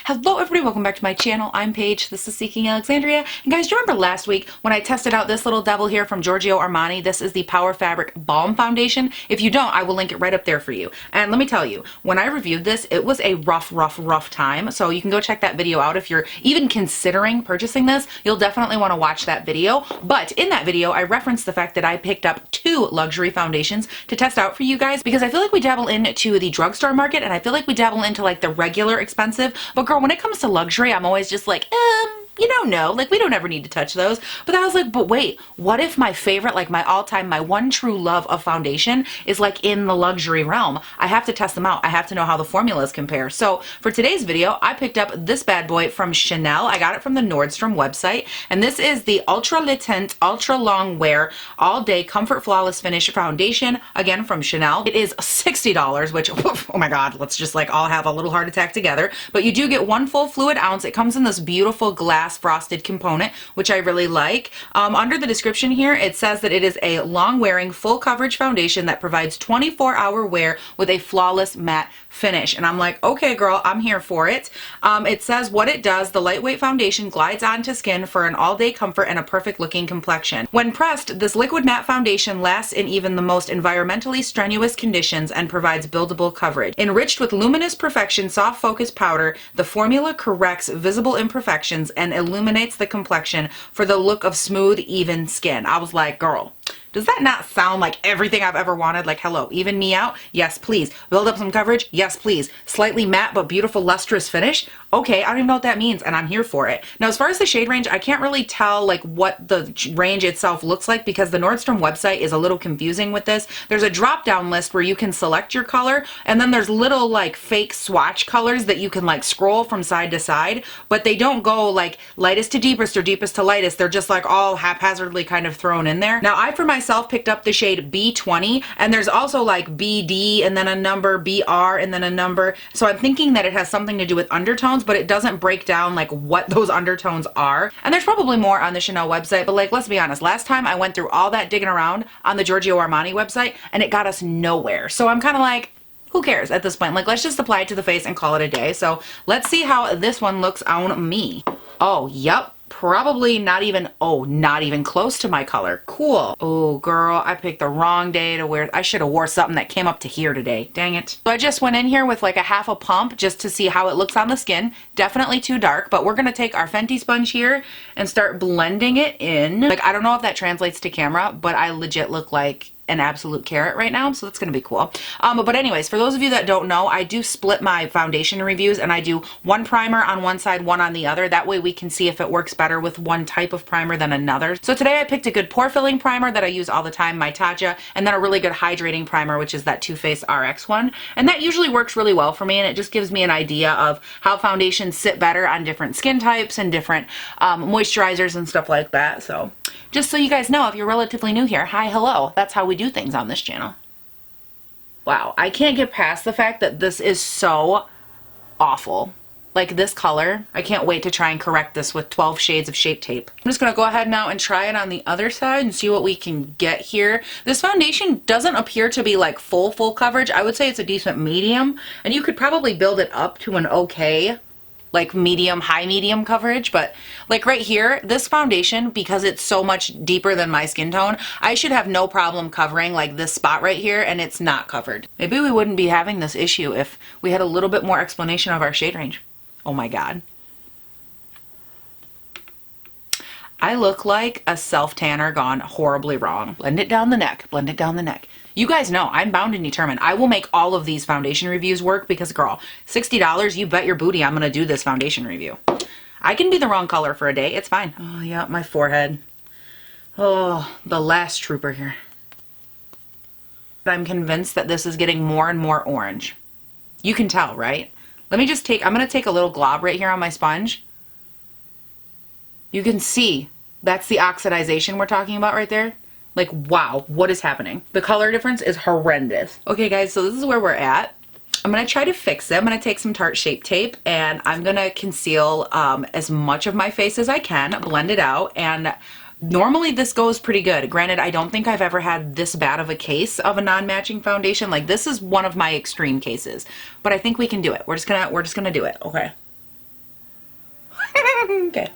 Hello everybody, welcome back to my channel. I'm Paige, this is Seeking Alexandria. And guys, do you remember last week when I tested out this little devil here from Giorgio Armani? This is the Power Fabric Balm Foundation. If you don't, I will link it right up there for you. And let me tell you, when I reviewed this, it was a rough time. So you can go check that video out if you're even considering purchasing this. You'll definitely want to watch that video. But in that video, I referenced the fact that I picked up 2 luxury foundations to test out for you guys because I feel like we dabble into the drugstore market and I feel like we dabble into like the regular expensive. But girl, when it comes to luxury, I'm always just like, you don't know, like we don't ever need to touch those. But I was like, but wait, what if my favorite, like my all-time, my one true love of foundation is like in the luxury realm? I have to test them out. I have to know how the formulas compare. So for today's video, I picked up this bad boy from Chanel. I got it from the Nordstrom website. And this is the Ultra Le Teint Ultra Long Wear All Day Comfort Flawless Finish Foundation, again from Chanel. It is $60, which, oh my God, let's just like all have a little heart attack together. But you do get 1 full fluid ounce. It comes in this beautiful glass frosted component, which I really like. Under the description here, it says that it is a long-wearing, full coverage foundation that provides 24-hour wear with a flawless matte finish. And I'm like, okay, girl, I'm here for it. It says what it does. The lightweight foundation glides onto skin for an all-day comfort and a perfect-looking complexion. When pressed, this liquid matte foundation lasts in even the most environmentally strenuous conditions and provides buildable coverage. Enriched with luminous perfection soft focus powder, the formula corrects visible imperfections and illuminates the complexion for the look of smooth, even skin. I was like, girl, does that not sound like everything I've ever wanted? Like, hello, even me out? Yes, please. Build up some coverage? Yes, please. Slightly matte but beautiful lustrous finish? Okay, I don't even know what that means, and I'm here for it. Now, as far as the shade range, I can't really tell like what the range itself looks like because the Nordstrom website is a little confusing with this. There's a drop-down list where you can select your color, and then there's little like fake swatch colors that you can like scroll from side to side, but they don't go like lightest to deepest or deepest to lightest. They're just like all haphazardly kind of thrown in there. Now, I for myself picked up the shade B20, and there's also like BD and then a number, BR and then a number. So I'm thinking that it has something to do with undertones, but it doesn't break down like what those undertones are. And there's probably more on the Chanel website, but like, let's be honest, last time I went through all that digging around on the Giorgio Armani website and it got us nowhere. So I'm kind of like, who cares at this point? Like, let's just apply it to the face and call it a day. So let's see how this one looks on me. Oh, yep. Probably not even close to my color. Cool. Oh, girl, I picked the wrong day to wear. I should have wore something that came up to here today. Dang it. So I just went in here with like a half a pump just to see how it looks on the skin. Definitely too dark, but we're going to take our Fenty sponge here and start blending it in. Like, I don't know if that translates to camera, but I legit look like an absolute carrot right now, so that's gonna be cool. But anyways, for those of you that don't know, I do split my foundation reviews and I do one primer on one side, one on the other. That way we can see if it works better with one type of primer than another. So today I picked a good pore filling primer that I use all the time, my Tatcha, and then a really good hydrating primer, which is that Too Faced RX one. And that usually works really well for me, and it just gives me an idea of how foundations sit better on different skin types and different moisturizers and stuff like that. So just so you guys know, if you're relatively new here, hi, hello. That's how we do things on this channel. Wow, I can't get past the fact that this is so awful. Like this color, I can't wait to try and correct this with 12 shades of Shape Tape. I'm just gonna go ahead now and try it on the other side and see what we can get here. This foundation doesn't appear to be like full coverage. I would say it's a decent medium, and you could probably build it up to an okay like medium, high medium coverage, but like right here, this foundation, because it's so much deeper than my skin tone, I should have no problem covering like this spot right here, and it's not covered. Maybe we wouldn't be having this issue if we had a little bit more explanation of our shade range. Oh my God. I look like a self-tanner gone horribly wrong. Blend it down the neck, blend it down the neck. You guys know I'm bound and determined. I will make all of these foundation reviews work because, girl, $60, you bet your booty I'm going to do this foundation review. I can be the wrong color for a day. It's fine. Oh, yeah, my forehead. Oh, the last trooper here. I'm convinced that this is getting more and more orange. You can tell, right? Let me just I'm going to take a little glob right here on my sponge. You can see that's the oxidization we're talking about right there. Like, wow, what is happening? The color difference is horrendous. Okay, guys, so this is where we're at. I'm going to try to fix it. I'm going to take some Tarte Shape Tape, and I'm going to conceal as much of my face as I can, blend it out, and normally this goes pretty good. Granted, I don't think I've ever had this bad of a case of a non-matching foundation. Like, this is one of my extreme cases, but I think we can do it. We're just gonna do it, okay? Okay.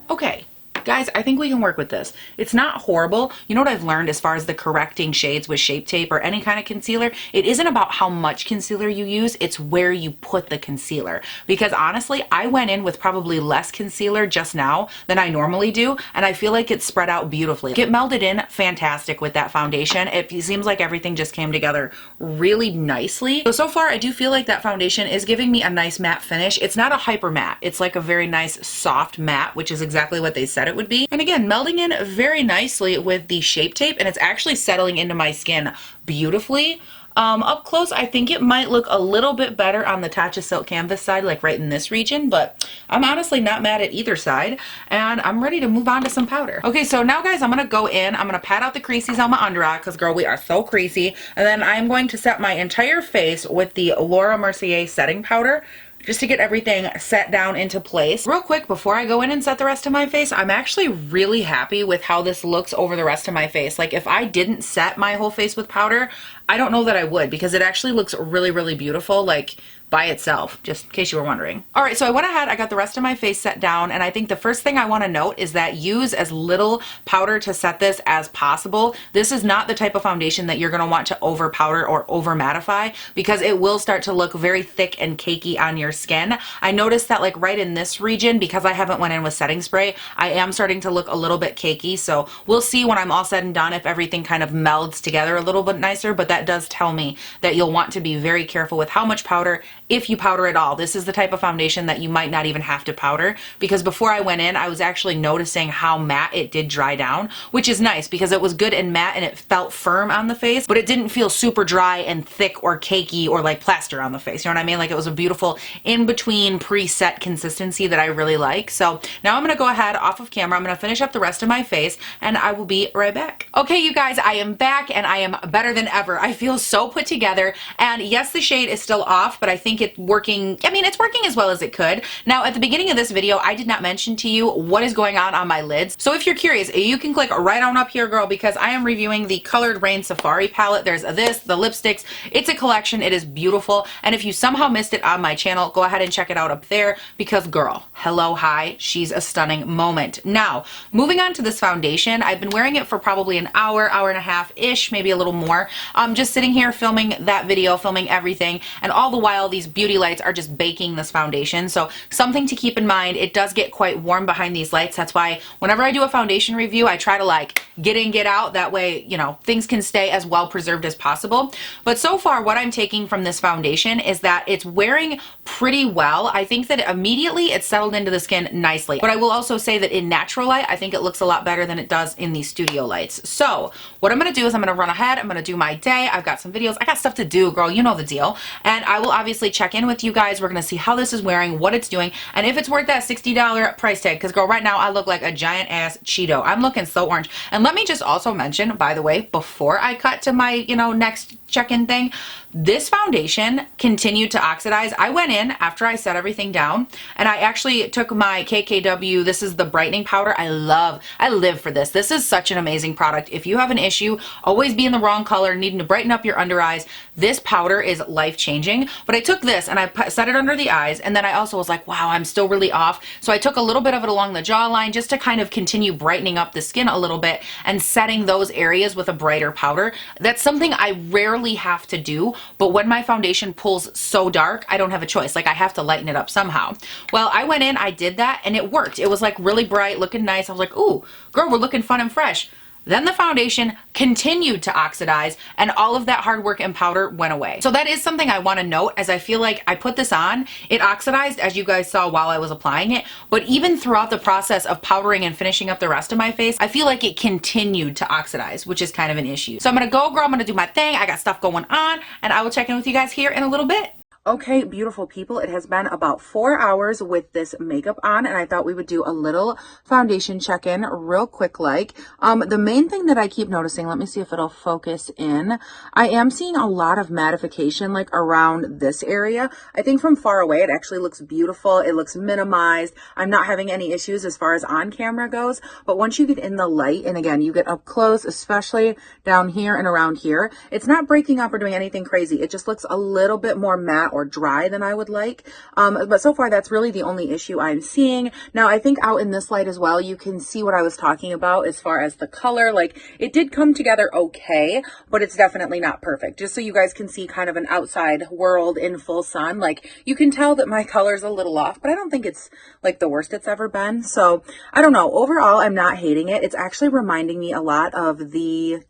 Okay, guys, I think we can work with this. It's not horrible. You know what I've learned as far as the correcting shades with Shape Tape or any kind of concealer? It isn't about how much concealer you use, it's where you put the concealer. Because honestly, I went in with probably less concealer just now than I normally do, and I feel like it's spread out beautifully. It melded in fantastic with that foundation. It seems like everything just came together really nicely. So far, I do feel like that foundation is giving me a nice matte finish. It's not a hyper matte. It's like a very nice soft matte, which is exactly what they said it would be. And again, melding in very nicely with the Shape Tape, and it's actually settling into my skin beautifully. Up close, I think it might look a little bit better on the Tatcha Silk Canvas side, like right in this region, but I'm honestly not mad at either side, and I'm ready to move on to some powder. Okay, so now guys, I'm gonna go in, I'm gonna pat out the creases on my under eye, because girl, we are so creasy, and then I'm going to set my entire face with the Laura Mercier setting powder, just to get everything set down into place. Real quick, before I go in and set the rest of my face, I'm actually really happy with how this looks over the rest of my face. Like if I didn't set my whole face with powder, I don't know that I would, because it actually looks really, really beautiful, like by itself, just in case you were wondering. All right, so I went ahead, I got the rest of my face set down, and I think the first thing I want to note is that use as little powder to set this as possible. This is not the type of foundation that you're going to want to over powder or over mattify, because it will start to look very thick and cakey on your skin. I noticed that like right in this region, because I haven't went in with setting spray, I am starting to look a little bit cakey, so we'll see when I'm all said and done if everything kind of melds together a little bit nicer, but that does tell me that you'll want to be very careful with how much powder, if you powder at all. This is the type of foundation that you might not even have to powder, because before I went in, I was actually noticing how matte it did dry down, which is nice because it was good and matte and it felt firm on the face, but it didn't feel super dry and thick or cakey or like plaster on the face. You know what I mean? Like it was a beautiful in-between preset consistency that I really like. So now I'm gonna go ahead off of camera. I'm gonna finish up the rest of my face and I will be right back. Okay, you guys, I am back and I am better than ever. I feel so put together, and yes, the shade is still off, but I think it's working. I mean, it's working as well as it could. Now, at the beginning of this video, I did not mention to you what is going on my lids. So if you're curious, you can click right on up here, girl, because I am reviewing the Colored Raine Safari palette. There's this, the lipsticks. It's a collection. It is beautiful. And if you somehow missed it on my channel, go ahead and check it out up there, because girl, hello, hi, she's a stunning moment. Now, moving on to this foundation, I've been wearing it for probably an hour, hour and a half-ish, maybe a little more. Just sitting here filming that video, filming everything, and all the while these beauty lights are just baking this foundation. So something to keep in mind, it does get quite warm behind these lights. That's why whenever I do a foundation review, I try to like get in, get out. That way, you know, things can stay as well preserved as possible. But so far, what I'm taking from this foundation is that it's wearing pretty well. I think that immediately it's settled into the skin nicely. But I will also say that in natural light, I think it looks a lot better than it does in these studio lights. So what I'm going to do is I'm going to run ahead. I'm going to do my day. I've got some videos. I got stuff to do, girl. You know the deal. And I will obviously check in with you guys. We're going to see how this is wearing, what it's doing, and if it's worth that $60 price tag. Because girl, right now I look like a giant ass Cheeto. I'm looking so orange. And let me just also mention, by the way, before I cut to my, you know, next check-in thing, this foundation continued to oxidize. I went in after I set everything down and I actually took my KKW, this is the brightening powder. I live for this. This is such an amazing product. If you have an issue, always be in the wrong color, needing to brighten up your under eyes, this powder is life-changing. But I took this and I set it under the eyes, and then I also was like, wow, I'm still really off. So I took a little bit of it along the jawline just to kind of continue brightening up the skin a little bit and setting those areas with a brighter powder. That's something I rarely have to do, but when my foundation pulls so dark, I don't have a choice. Like I have to lighten it up somehow. Well, I went in, I did that, and it worked. It was like really bright, looking nice. I was like, ooh, girl, we're looking fun and fresh. Then the foundation continued to oxidize and all of that hard work and powder went away. So that is something I want to note, as I feel like I put this on, it oxidized as you guys saw while I was applying it, but even throughout the process of powdering and finishing up the rest of my face, I feel like it continued to oxidize, which is kind of an issue. So I'm gonna go, girl, I'm gonna do my thing. I got stuff going on and I will check in with you guys here in a little bit. Okay, beautiful people, it has been about 4 hours with this makeup on, and I thought we would do a little foundation check-in real quick the main thing that I keep noticing, let me see if it'll focus in. I am seeing a lot of mattification like around this area. I think from far away it actually looks beautiful. It looks minimized. I'm not having any issues as far as on camera goes, but once you get in the light, and again, you get up close, especially down here and around here, it's not breaking up or doing anything crazy. It just looks a little bit more matte or dry than I would like. But so far that's really the only issue I'm seeing. Now I think out in this light as well, you can see what I was talking about as far as the color. Like it did come together okay, but it's definitely not perfect. Just so you guys can see kind of an outside world in full sun. Like you can tell that my color's a little off, but I don't think it's like the worst it's ever been. So I don't know. Overall, I'm not hating it. It's actually reminding me a lot of the,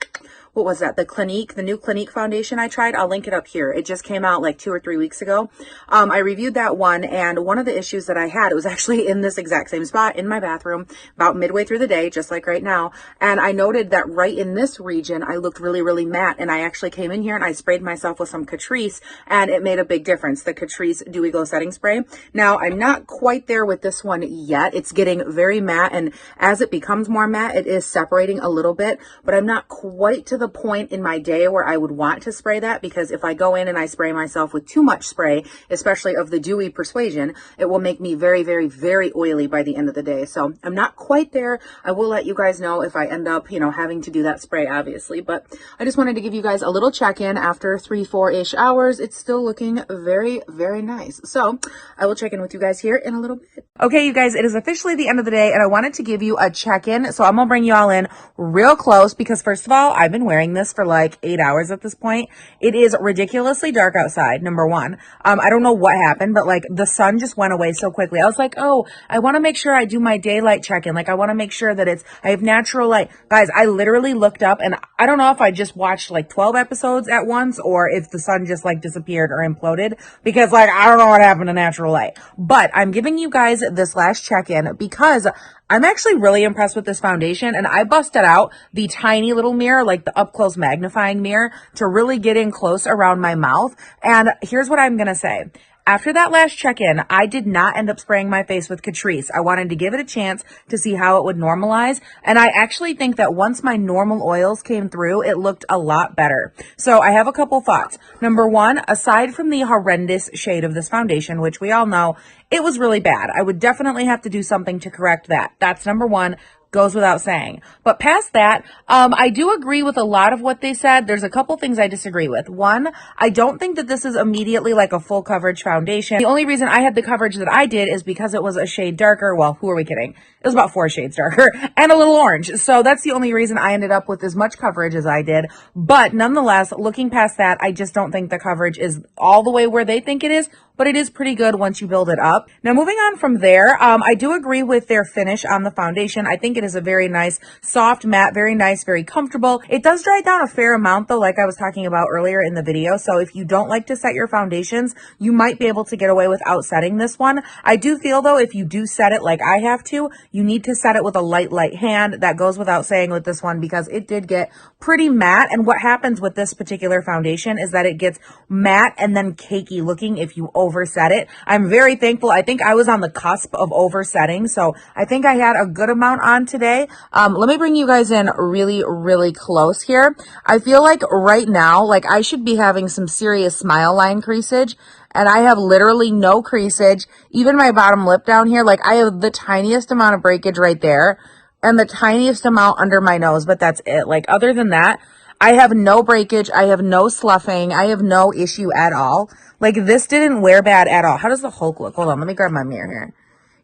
what was that? The Clinique, the new Clinique foundation I tried. I'll link it up here. It just came out like 2 or 3 weeks ago. I reviewed that one, and one of the issues that I had, it was actually in this exact same spot in my bathroom about midway through the day, just like right now. And I noted that right in this region, I looked really, really matte. And I actually came in here and I sprayed myself with some Catrice, and it made a big difference. The Catrice Dewy Glow Setting Spray. Now, I'm not quite there with this one yet. It's getting very matte, and as it becomes more matte, it is separating a little bit, but I'm not quite to the point in my day where I would want to spray that, because if I go in and I spray myself with too much spray, especially of the dewy persuasion, it will make me very, very, very oily by the end of the day. So I'm not quite there. I will let you guys know if I end up, having to do that spray, obviously, but I just wanted to give you guys a little check-in after 3-4-ish hours. It's still looking very, very nice. So I will check in with you guys here in a little bit. Okay, you guys, it is officially the end of the day, and I wanted to give you a check-in. So I'm gonna bring you all in real close, because first of all, I've been wearing this for like 8 hours at this point. It is ridiculously dark outside, number one. I don't know what happened, but like the sun just went away so quickly. I was like, oh, I want to make sure I do my daylight check-in. Like I want to make sure that I have natural light. Guys, I literally looked up, and I don't know if I just watched like 12 episodes at once or if the sun just like disappeared or imploded, because like I don't know what happened to natural light. But I'm giving you guys this last check-in because I'm actually really impressed with this foundation, and I busted out the tiny little mirror, like the up close magnifying mirror, to really get in close around my mouth. And here's what I'm going to say. After that last check-in, I did not end up spraying my face with Catrice. I wanted to give it a chance to see how it would normalize. And I actually think that once my normal oils came through, it looked a lot better. So I have a couple thoughts. Number one, aside from the horrendous shade of this foundation, which we all know, it was really bad. I would definitely have to do something to correct that. That's number one. Goes without saying. But past that, I do agree with a lot of what they said. There's a couple things I disagree with. One, I don't think that this is immediately like a full coverage foundation. The only reason I had the coverage that I did is because it was a shade darker. Well, who are we kidding? It was about 4 shades darker and a little orange. So that's the only reason I ended up with as much coverage as I did. But nonetheless, looking past that, I just don't think the coverage is all the way where they think it is, but it is pretty good once you build it up. Now, moving on from there, I do agree with their finish on the foundation. I think it is a very nice, soft matte, very nice, very comfortable. It does dry down a fair amount though, like I was talking about earlier in the video. So if you don't like to set your foundations, you might be able to get away without setting this one. I do feel though, if you do set it like I have to, you need to set it with a light hand. That goes without saying with this one, because it did get pretty matte. And what happens with this particular foundation is that it gets matte and then cakey looking if you overset it. I'm very thankful. I think I was on the cusp of oversetting, so I think I had a good amount on today. Let me bring you guys in really, really close here. I feel like right now, like I should be having some serious smile line creasage, and I have literally no creasage. Even my bottom lip down here, like I have the tiniest amount of breakage right there and the tiniest amount under my nose, but that's it. Like other than that, I have no breakage. I have no sloughing. I have no issue at all. Like this didn't wear bad at all. How does the Hulk look? Hold on. Let me grab my mirror here.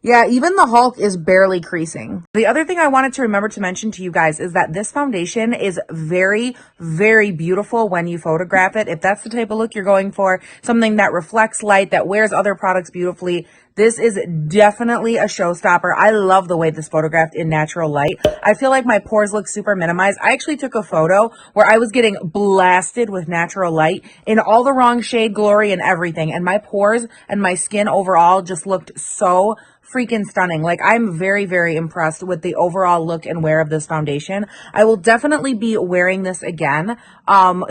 Yeah, even the Hulk is barely creasing. The other thing I wanted to remember to mention to you guys is that this foundation is very, very beautiful when you photograph it. If that's the type of look you're going for, something that reflects light, that wears other products beautifully, this is definitely a showstopper. I love the way this photographed in natural light. I feel like my pores look super minimized. I actually took a photo where I was getting blasted with natural light in all the wrong shade, glory, and everything. And my pores and my skin overall just looked so freaking stunning. Like, I'm very, very impressed with the overall look and wear of this foundation. I will definitely be wearing this again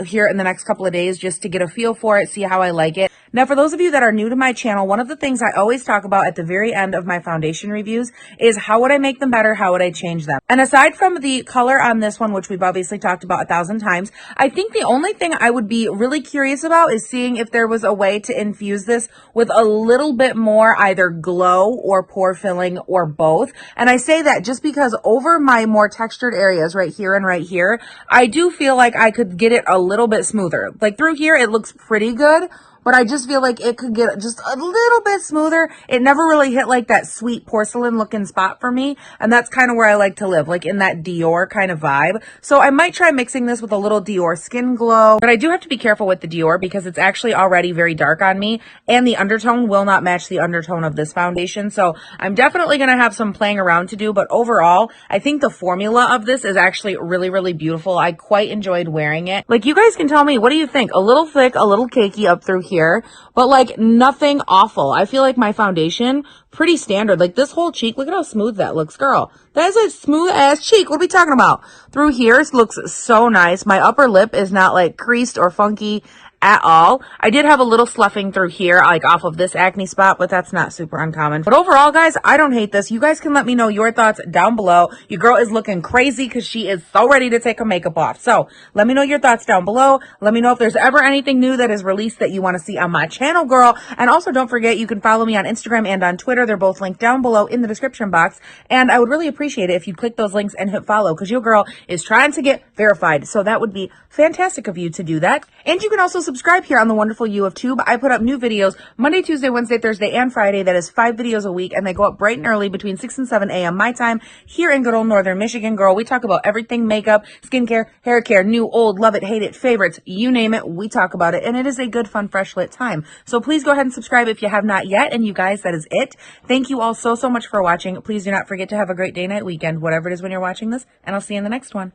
here in the next couple of days just to get a feel for it, see how I like it. Now, for those of you that are new to my channel, one of the things I always talk about at the very end of my foundation reviews is how would I make them better? How would I change them? And aside from the color on this one, which we've obviously talked about 1,000 times, I think the only thing I would be really curious about is seeing if there was a way to infuse this with a little bit more either glow or pore filling or both. And I say that just because over my more textured areas right here and right here, I do feel like I could get it a little bit smoother. Like through here, it looks pretty good, but I just feel like it could get just a little bit smoother. It never really hit like that sweet porcelain looking spot for me. And that's kind of where I like to live, like in that Dior kind of vibe. So I might try mixing this with a little Dior Skin Glow, but I do have to be careful with the Dior because it's actually already very dark on me and the undertone will not match the undertone of this foundation. So I'm definitely going to have some playing around to do, but overall, I think the formula of this is actually really, really beautiful. I quite enjoyed wearing it. Like, you guys can tell me, what do you think? A little thick, a little cakey up through here, but like nothing awful. I feel like my foundation, pretty standard. Like this whole cheek, look at how smooth that looks, girl. That is a smooth ass cheek. What are we talking about? Through here, it looks so nice. My upper lip is not like creased or funky at all. I did have a little sloughing through here, like off of this acne spot, but that's not super uncommon. But overall, guys, I don't hate this. You guys can let me know your thoughts down below. Your girl is looking crazy because she is so ready to take her makeup off. So let me know your thoughts down below. Let me know if there's ever anything new that is released that you want to see on my channel, girl. And also don't forget, you can follow me on Instagram and on Twitter. They're both linked down below in the description box. And I would really appreciate it if you click those links and hit follow because your girl is trying to get verified. So that would be fantastic of you to do that. And you can also subscribe here on the wonderful U of Tube. I put up new videos Monday, Tuesday, Wednesday, Thursday, and Friday. That is 5 videos a week, and they go up bright and early between 6 and 7 a.m. my time here in good old Northern Michigan, girl. We talk about everything makeup, skincare, hair care, new, old, love it, hate it, favorites, you name it. We talk about it, and it is a good, fun, fresh lit time. So please go ahead and subscribe if you have not yet. And you guys, that is it. Thank you all so, so much for watching. Please do not forget to have a great day, night, weekend, whatever it is when you're watching this, and I'll see you in the next one.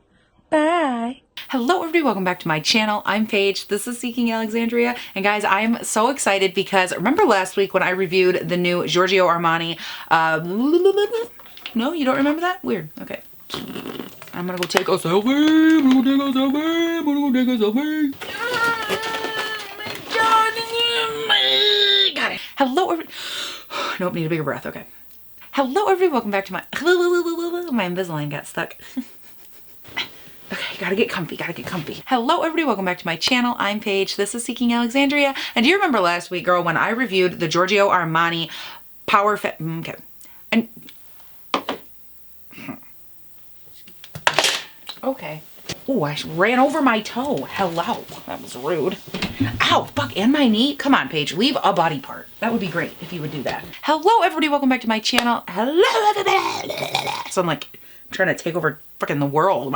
Bye. Hello everybody, welcome back to my channel. I'm Paige, this is Seeking Alexandria, and guys, I am so excited because remember last week when I reviewed the new Giorgio Armani, no, you don't remember that? Weird, okay. I'm gonna go take a selfie, I'm gonna go take a selfie, I'm gonna go take a selfie. Got it. Hello everybody, nope, need a bigger breath, okay. Hello everybody, welcome back to my Invisalign got stuck. Okay, gotta get comfy, gotta get comfy. Hello everybody, welcome back to my channel. I'm Paige, this is Seeking Alexandria. And do you remember last week, girl, when I reviewed the Giorgio Armani okay. And okay. Oh, I ran over my toe. Hello, that was rude. Ow, fuck, and my knee. Come on, Paige, leave a body part. That would be great if you would do that. Hello everybody, welcome back to my channel. Hello everybody. So I'm like, I'm trying to take over fucking the world.